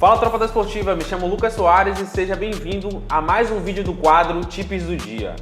Fala, tropa da esportiva, me chamo Lucas Soares e seja bem-vindo a mais um vídeo do quadro Tips do Dia.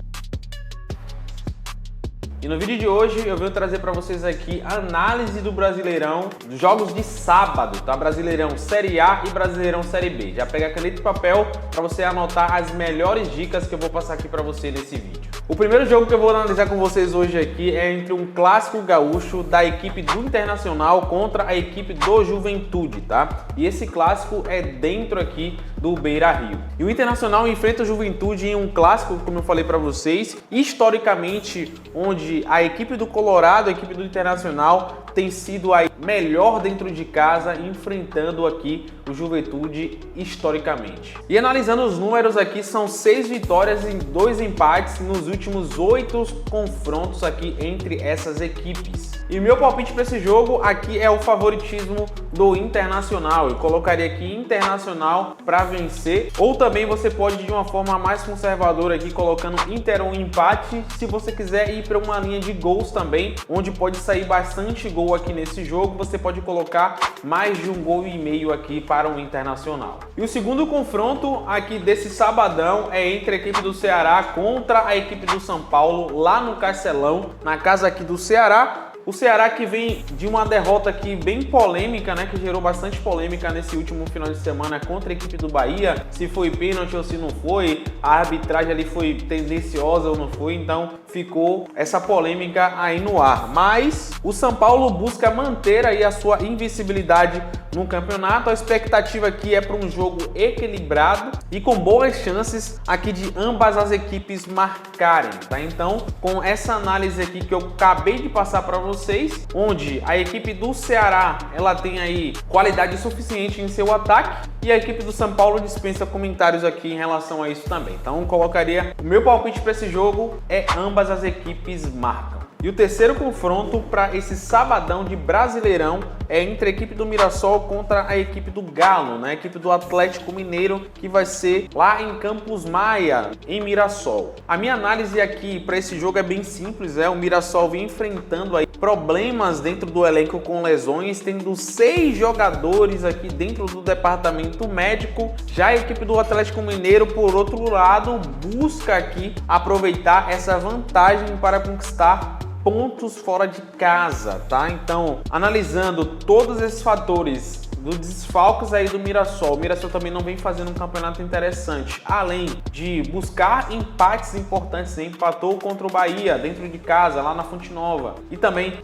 E no vídeo de hoje eu venho trazer para vocês aqui a análise do Brasileirão, dos jogos de sábado, tá? Brasileirão Série A e Brasileirão Série B. Já pega caneta e papel para você anotar as melhores dicas que eu vou passar aqui para você nesse vídeo. O primeiro jogo que eu vou analisar com vocês hoje aqui é entre um clássico gaúcho da equipe do Internacional contra a equipe do Juventude, tá? E esse clássico é dentro aqui do Beira-Rio. E o Internacional enfrenta o Juventude em um clássico, como eu falei para vocês, historicamente, onde a equipe do Colorado, a equipe do Internacional tem sido a melhor dentro de casa, enfrentando aqui o Juventude historicamente. E analisando os números aqui, são 6 vitórias e 2 empates nos últimos 8 confrontos aqui entre essas equipes. E meu palpite para esse jogo aqui é o favoritismo do Internacional. Eu colocaria aqui Internacional para vencer, ou também você pode de uma forma mais conservadora aqui colocando Inter um empate, se você quiser ir para uma linha de gols também, onde pode sair bastante gol aqui nesse jogo, você pode colocar mais de 1,5 gol aqui para o Internacional. E o segundo confronto aqui desse sabadão é entre a equipe do Ceará contra a equipe do São Paulo, lá no Castelão, na casa aqui do Ceará. O Ceará que vem de uma derrota aqui bem polêmica, né, que gerou bastante polêmica nesse último final de semana contra a equipe do Bahia, se foi pênalti ou se não foi, a arbitragem ali foi tendenciosa ou não foi, então ficou essa polêmica aí no ar. Mas o São Paulo busca manter aí a sua invencibilidade no campeonato. A expectativa aqui é para um jogo equilibrado e com boas chances aqui de ambas as equipes marcarem, tá? Então, com essa análise aqui que eu acabei de passar para vocês, onde a equipe do Ceará ela tem aí qualidade suficiente em seu ataque e a equipe do São Paulo dispensa comentários aqui em relação a isso também. Então, eu colocaria o meu palpite para esse jogo é ambas as equipes marcam. E o terceiro confronto para esse sabadão de Brasileirão é entre a equipe do Mirassol contra a equipe do Galo, né? A equipe do Atlético Mineiro, que vai ser lá em Campos Maia, em Mirassol. A minha análise aqui para esse jogo é bem simples, o Mirassol vem enfrentando aí problemas dentro do elenco com lesões, tendo 6 jogadores aqui dentro do departamento médico. Já a equipe do Atlético Mineiro, por outro lado, busca aqui aproveitar essa vantagem para conquistar pontos fora de casa, tá? Então, analisando todos esses fatores dos desfalques aí do Mirassol, o Mirassol também não vem fazendo um campeonato interessante, além de buscar empates importantes, empatou contra o Bahia dentro de casa, lá na Fonte Nova,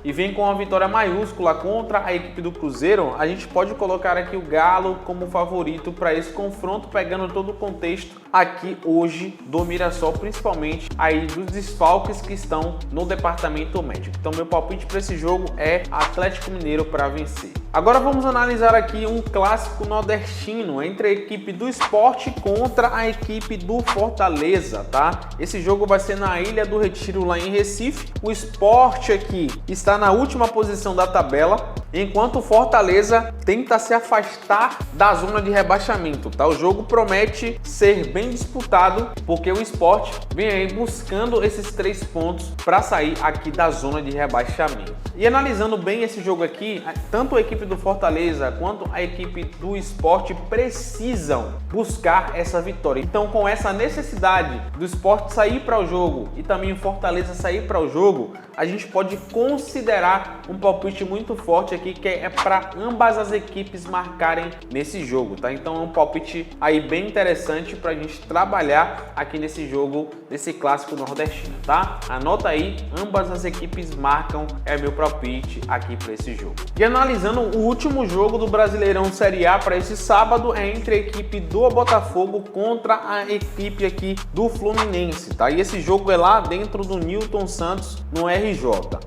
e vem com uma vitória maiúscula contra a equipe do Cruzeiro. A gente pode colocar aqui o Galo como favorito para esse confronto, pegando todo o contexto aqui hoje do Mirassol, principalmente aí dos desfalques que estão no departamento médico. Então meu palpite para esse jogo é Atlético Mineiro para vencer. Agora vamos analisar aqui um clássico nordestino entre a equipe do Sport contra a equipe do Fortaleza, tá? Esse jogo vai ser na Ilha do Retiro, lá em Recife. O Sport aqui está na última posição da tabela, enquanto o Fortaleza tenta se afastar da zona de rebaixamento, tá? O jogo promete ser bem disputado, porque o Sport vem aí buscando esses 3 pontos para sair aqui da zona de rebaixamento. E analisando bem esse jogo aqui, tanto a equipe do Fortaleza quanto a equipe do Sport precisam buscar essa vitória. Então, com essa necessidade do Sport sair para o jogo e também o Fortaleza sair para o jogo, a gente pode considerar um palpite muito forte aqui, que é para ambas as equipes marcarem nesse jogo, tá? Então é um palpite aí bem interessante para a gente trabalhar aqui nesse jogo, nesse clássico nordestino, tá? Anota aí, ambas as equipes marcam, é meu palpite aqui para esse jogo. E analisando o último jogo do Brasileirão Série A para esse sábado é entre a equipe do Botafogo contra a equipe aqui do Fluminense, tá? E esse jogo é lá dentro do Newton Santos, no RJ.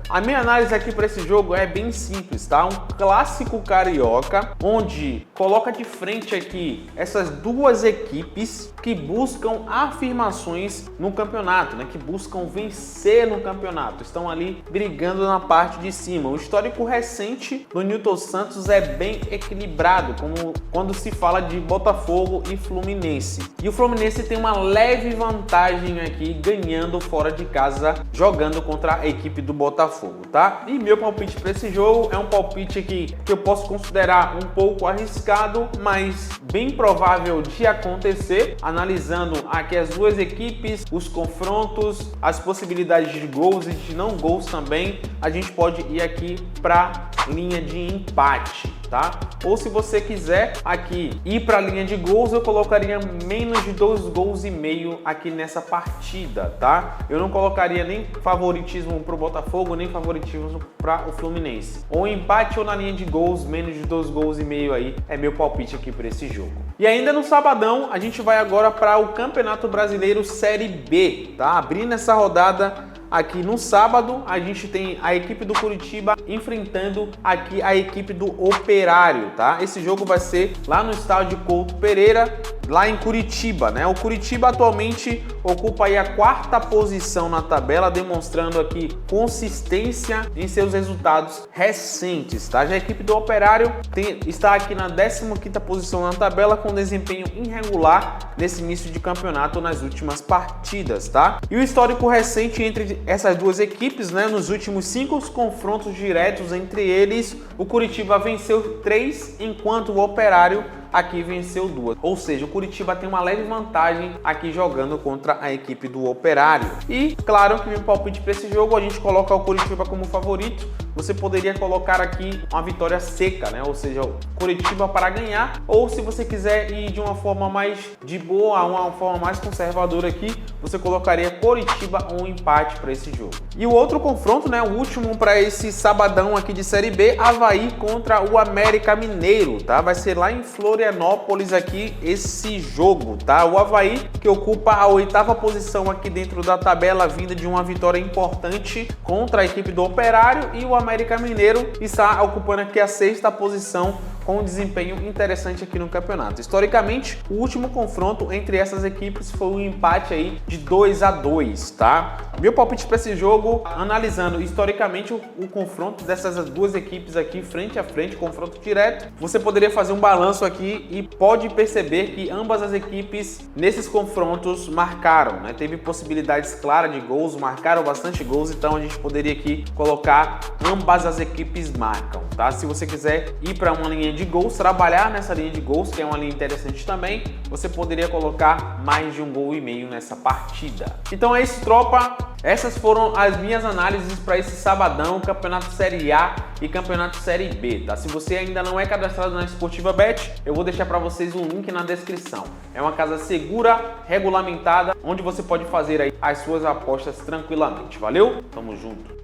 A minha análise aqui para esse jogo é bem simples, tá? Um clássico carioca, onde coloca de frente aqui essas duas equipes que buscam afirmações no campeonato, né? Que buscam vencer no campeonato, estão ali brigando na parte de cima. O histórico recente do Newton Santos é bem equilibrado, como quando se fala de Botafogo e Fluminense. E o Fluminense tem uma leve vantagem aqui, ganhando fora de casa, jogando contra a equipe do Botafogo, tá? E meu palpite palpite para esse jogo é um palpite aqui que eu posso considerar um pouco arriscado, mas bem provável de acontecer, analisando aqui as duas equipes, os confrontos, as possibilidades de gols e de não gols também. A gente pode ir aqui para linha de empate, tá? Ou se você quiser aqui ir para a linha de gols, eu colocaria menos de 2 gols e meio aqui nessa partida, tá? Eu não colocaria nem favoritismo para o Botafogo, nem favoritismo para o Fluminense. Ou empate ou na linha de gols, menos de 2 gols e meio aí é meu palpite aqui para esse jogo. E ainda no sabadão, a gente vai agora para o Campeonato Brasileiro Série B, tá? Abrindo essa rodada aqui no sábado, a gente tem a equipe do Curitiba enfrentando aqui a equipe do Operário, tá? Esse jogo vai ser lá no estádio Couto Pereira, lá em Curitiba, né? O Curitiba atualmente ocupa aí a 4ª posição na tabela, demonstrando aqui consistência em seus resultados recentes, tá? Já a equipe do Operário está aqui na 15ª posição na tabela, com desempenho irregular nesse início de campeonato nas últimas partidas, tá? E o histórico recente entre essas duas equipes, né? Nos últimos 5 confrontos diretos entre eles, o Curitiba venceu 3, enquanto o Operário aqui venceu 2. Ou seja, o Curitiba tem uma leve vantagem aqui jogando contra a equipe do Operário. E claro que meu palpite para esse jogo, a gente coloca o Curitiba como favorito. Você poderia colocar aqui uma vitória seca, né? Ou seja, o Curitiba para ganhar. Ou se você quiser ir de uma forma mais de boa, uma forma mais conservadora aqui, você colocaria Curitiba ou um empate para esse jogo. E o outro confronto, né? O último para esse sabadão aqui de Série B, Avaí contra o América Mineiro, tá? Vai ser lá em Florianópolis aqui esse jogo, tá? O Avaí que ocupa a 8ª posição aqui dentro da tabela, vinda de uma vitória importante contra a equipe do Operário, e o América Mineiro está ocupando aqui a 6ª posição com um desempenho interessante aqui no campeonato. Historicamente, o último confronto entre essas equipes foi um empate aí de 2-2, tá? Meu palpite para esse jogo, analisando historicamente o confronto dessas duas equipes aqui frente a frente, confronto direto, você poderia fazer um balanço aqui e pode perceber que ambas as equipes nesses confrontos marcaram, né? Teve possibilidades claras de gols, marcaram bastante gols, então a gente poderia aqui colocar ambas as equipes marcam, tá? Se você quiser ir para uma linha de gols, trabalhar nessa linha de gols, que é uma linha interessante também, você poderia colocar mais de 1,5 gols nessa partida. Então é isso, tropa. Essas foram as minhas análises para esse sabadão, Campeonato Série A e Campeonato Série B, tá? Se você ainda não é cadastrado na Esportiva Bet, eu vou deixar para vocês um link na descrição. É uma casa segura, regulamentada, onde você pode fazer aí as suas apostas tranquilamente. Valeu? Tamo junto!